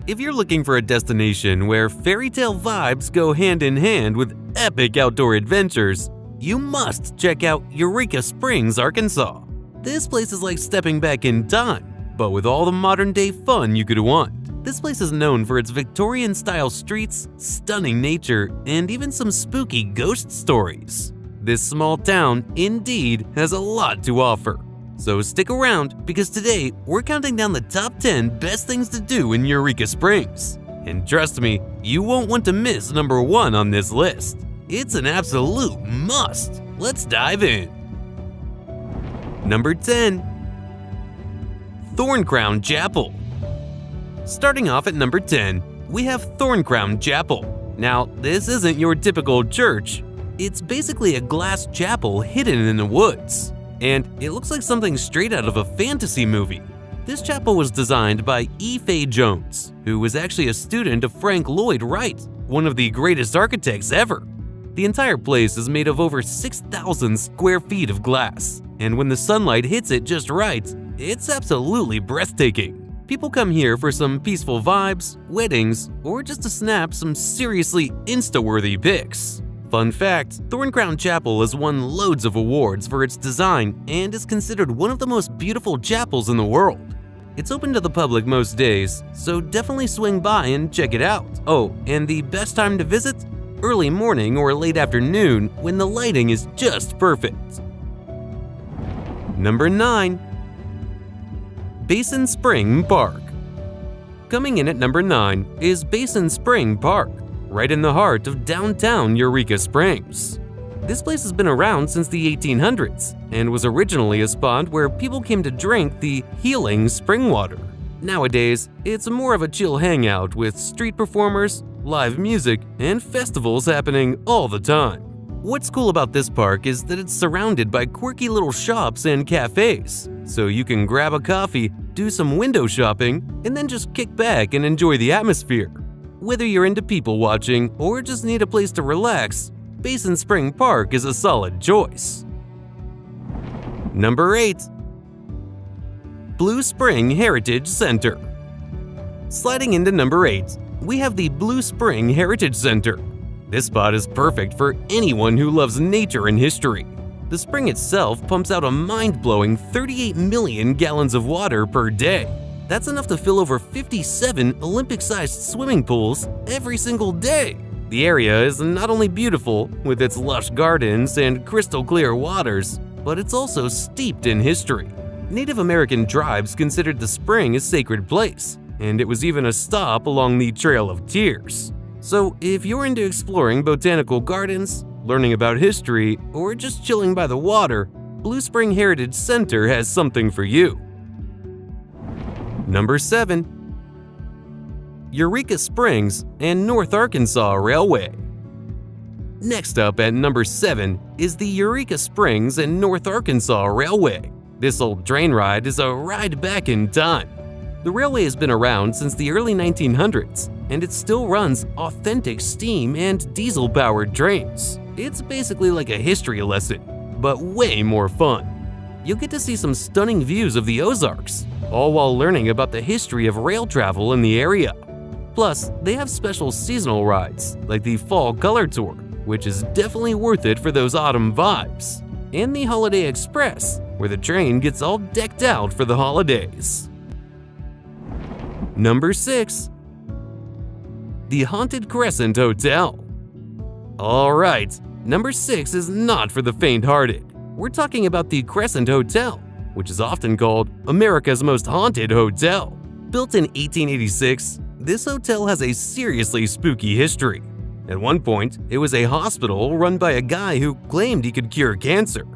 If you're looking for a destination where fairy tale vibes go hand in hand with epic outdoor adventures, you must check out Eureka Springs, Arkansas. This place is like stepping back in time, but with all the modern-day fun you could want. This place is known for its Victorian-style streets, stunning nature, and even some spooky ghost stories. This small town, indeed, has a lot to offer. So stick around, because today we're counting down the top 10 best things to do in Eureka Springs. And trust me, you won't want to miss number 1 on this list. It's an absolute must. Let's dive in. Number 10. Thorncrown Chapel. Starting off at number 10, we have Thorncrown Chapel. Now, this isn't your typical church. It's basically a glass chapel hidden in the woods, and it looks like something straight out of a fantasy movie. This chapel was designed by E. Fay Jones, who was actually a student of Frank Lloyd Wright, one of the greatest architects ever. The entire place is made of over 6,000 square feet of glass, and when the sunlight hits it just right, it's absolutely breathtaking. People come here for some peaceful vibes, weddings, or just to snap some seriously Insta-worthy pics. Fun fact, Thorncrown Chapel has won loads of awards for its design and is considered one of the most beautiful chapels in the world. It's open to the public most days, so definitely swing by and check it out. Oh, and the best time to visit? Early morning or late afternoon when the lighting is just perfect. Number 9. Basin Spring Park. Coming in at number 9 is Basin Spring Park, right in the heart of downtown Eureka Springs. This place has been around since the 1800s and was originally a spot where people came to drink the healing spring water. Nowadays, it's more of a chill hangout with street performers, live music, and festivals happening all the time. What's cool about this park is that it's surrounded by quirky little shops and cafes, so you can grab a coffee, do some window shopping, and then just kick back and enjoy the atmosphere. Whether you're into people watching or just need a place to relax, Basin Spring Park is a solid choice. Number 8. Blue Spring Heritage Center. Sliding into number 8, we have the Blue Spring Heritage Center. This spot is perfect for anyone who loves nature and history. The spring itself pumps out a mind-blowing 38 million gallons of water per day. That's enough to fill over 57 Olympic-sized swimming pools every single day. The area is not only beautiful with its lush gardens and crystal-clear waters, but it's also steeped in history. Native American tribes considered the spring a sacred place, and it was even a stop along the Trail of Tears. So if you're into exploring botanical gardens, learning about history, or just chilling by the water, Blue Spring Heritage Center has something for you. Number 7. Eureka Springs and North Arkansas Railway. Next up at number 7 is the Eureka Springs and North Arkansas Railway. This old train ride is a ride back in time. The railway has been around since the early 1900s, and it still runs authentic steam and diesel-powered trains. It's basically like a history lesson, but way more fun. You'll get to see some stunning views of the Ozarks, all while learning about the history of rail travel in the area. Plus, they have special seasonal rides, like the Fall Color Tour, which is definitely worth it for those autumn vibes, and the Holiday Express, where the train gets all decked out for the holidays. Number 6. The Haunted Crescent Hotel. Alright, number 6 is not for the faint-hearted. We're talking about the Crescent Hotel, which is often called America's Most Haunted Hotel. Built in 1886, this hotel has a seriously spooky history. At one point, it was a hospital run by a guy who claimed he could cure cancer.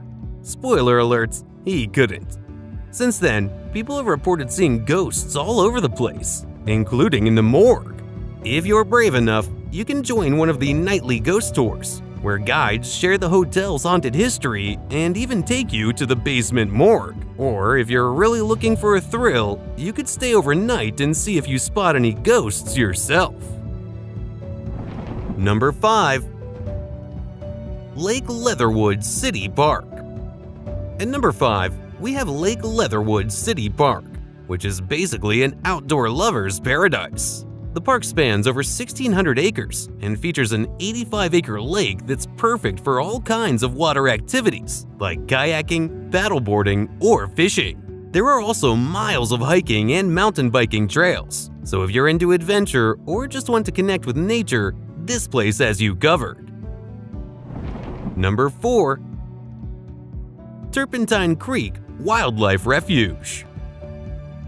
Spoiler alert, he couldn't. Since then, people have reported seeing ghosts all over the place, including in the morgue. If you're brave enough, you can join one of the nightly ghost tours, where guides share the hotel's haunted history and even take you to the basement morgue. Or if you're really looking for a thrill, you could stay overnight and see if you spot any ghosts yourself. Number 5. Lake Leatherwood City Park. At number 5, we have Lake Leatherwood City Park, which is basically an outdoor lover's paradise. The park spans over 1,600 acres and features an 85-acre lake that's perfect for all kinds of water activities like kayaking, paddleboarding, or fishing. There are also miles of hiking and mountain biking trails, so if you're into adventure or just want to connect with nature, this place has you covered. Number 4. Turpentine Creek Wildlife Refuge.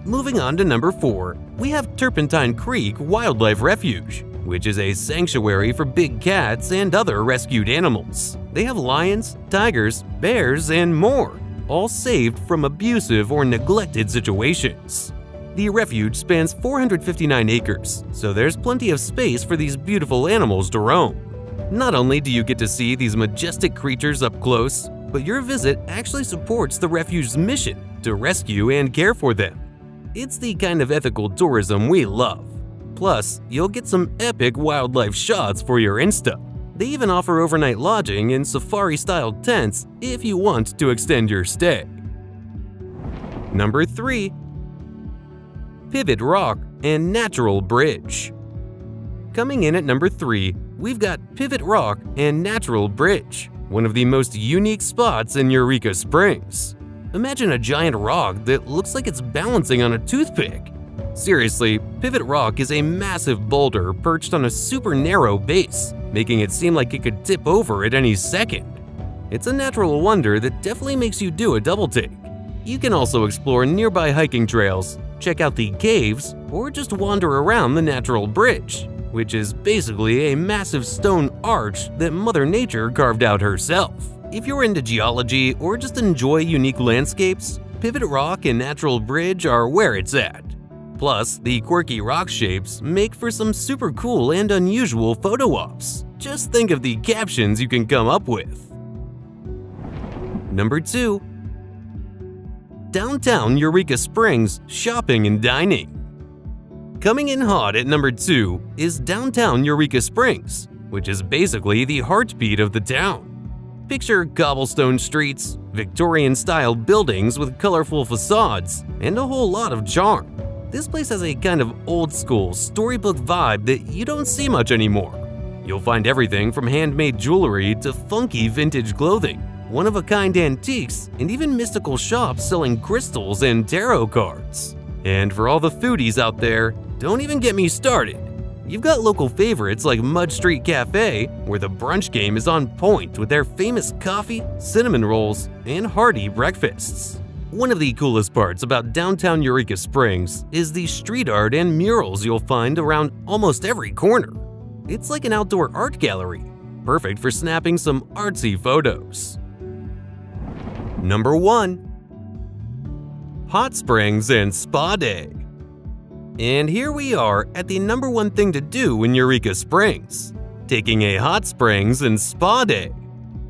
Moving on to number 4, we have Turpentine Creek Wildlife Refuge, which is a sanctuary for big cats and other rescued animals. They have lions, tigers, bears, and more, all saved from abusive or neglected situations. The refuge spans 459 acres, so there's plenty of space for these beautiful animals to roam. Not only do you get to see these majestic creatures up close, but your visit actually supports the refuge's mission to rescue and care for them. It's the kind of ethical tourism we love. Plus, you'll get some epic wildlife shots for your Insta. They even offer overnight lodging in safari-style tents if you want to extend your stay. Number 3. Pivot Rock and Natural Bridge. Coming in at number 3, we've got Pivot Rock and Natural Bridge, one of the most unique spots in Eureka Springs. Imagine a giant rock that looks like it's balancing on a toothpick. Seriously, Pivot Rock is a massive boulder perched on a super narrow base, making it seem like it could tip over at any second. It's a natural wonder that definitely makes you do a double take. You can also explore nearby hiking trails, check out the caves, or just wander around the natural bridge, which is basically a massive stone arch that Mother Nature carved out herself. If you're into geology or just enjoy unique landscapes, Pivot Rock and Natural Bridge are where it's at. Plus, the quirky rock shapes make for some super cool and unusual photo ops. Just think of the captions you can come up with. Number 2. Downtown Eureka Springs Shopping and Dining. Coming in hot at number 2 is downtown Eureka Springs, which is basically the heartbeat of the town. Picture cobblestone streets, Victorian-style buildings with colorful facades, and a whole lot of charm. This place has a kind of old-school, storybook vibe that you don't see much anymore. You'll find everything from handmade jewelry to funky vintage clothing, one-of-a-kind antiques, and even mystical shops selling crystals and tarot cards. And for all the foodies out there, don't even get me started. You've got local favorites like Mud Street Cafe, where the brunch game is on point with their famous coffee, cinnamon rolls, and hearty breakfasts. One of the coolest parts about downtown Eureka Springs is the street art and murals you'll find around almost every corner. It's like an outdoor art gallery, perfect for snapping some artsy photos. Number 1. Hot Springs and Spa Day. And here we are at the number 1 thing to do in Eureka Springs, taking a hot springs and spa day.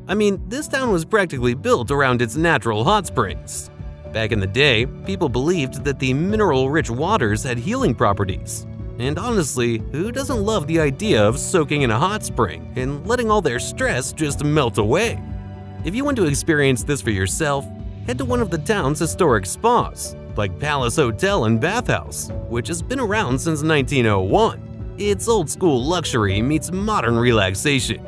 I mean, this town was practically built around its natural hot springs. Back in the day, people believed that the mineral-rich waters had healing properties. And honestly, who doesn't love the idea of soaking in a hot spring and letting all their stress just melt away? If you want to experience this for yourself, head to one of the town's historic spas, like Palace Hotel and Bathhouse, which has been around since 1901. It's old-school luxury meets modern relaxation.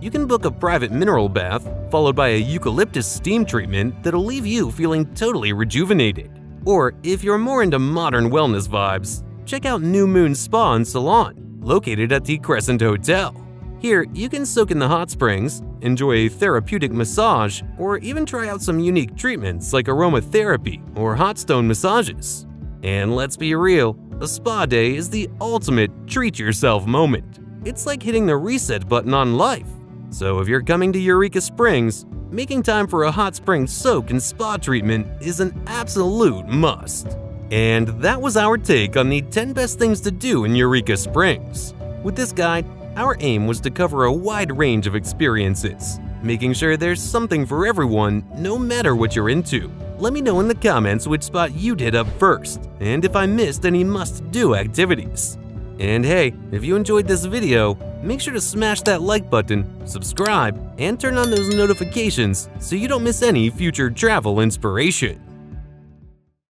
You can book a private mineral bath, followed by a eucalyptus steam treatment that'll leave you feeling totally rejuvenated. Or if you're more into modern wellness vibes, check out New Moon Spa and Salon, located at the Crescent Hotel. Here, you can soak in the hot springs, enjoy a therapeutic massage, or even try out some unique treatments like aromatherapy or hot stone massages. And let's be real, a spa day is the ultimate treat-yourself moment. It's like hitting the reset button on life. So if you're coming to Eureka Springs, making time for a hot spring soak and spa treatment is an absolute must. And that was our take on the 10 best things to do in Eureka Springs. With this guide, our aim was to cover a wide range of experiences, making sure there's something for everyone, no matter what you're into. Let me know in the comments which spot you'd hit up first, and if I missed any must-do activities. And hey, if you enjoyed this video, make sure to smash that like button, subscribe, and turn on those notifications so you don't miss any future travel inspiration.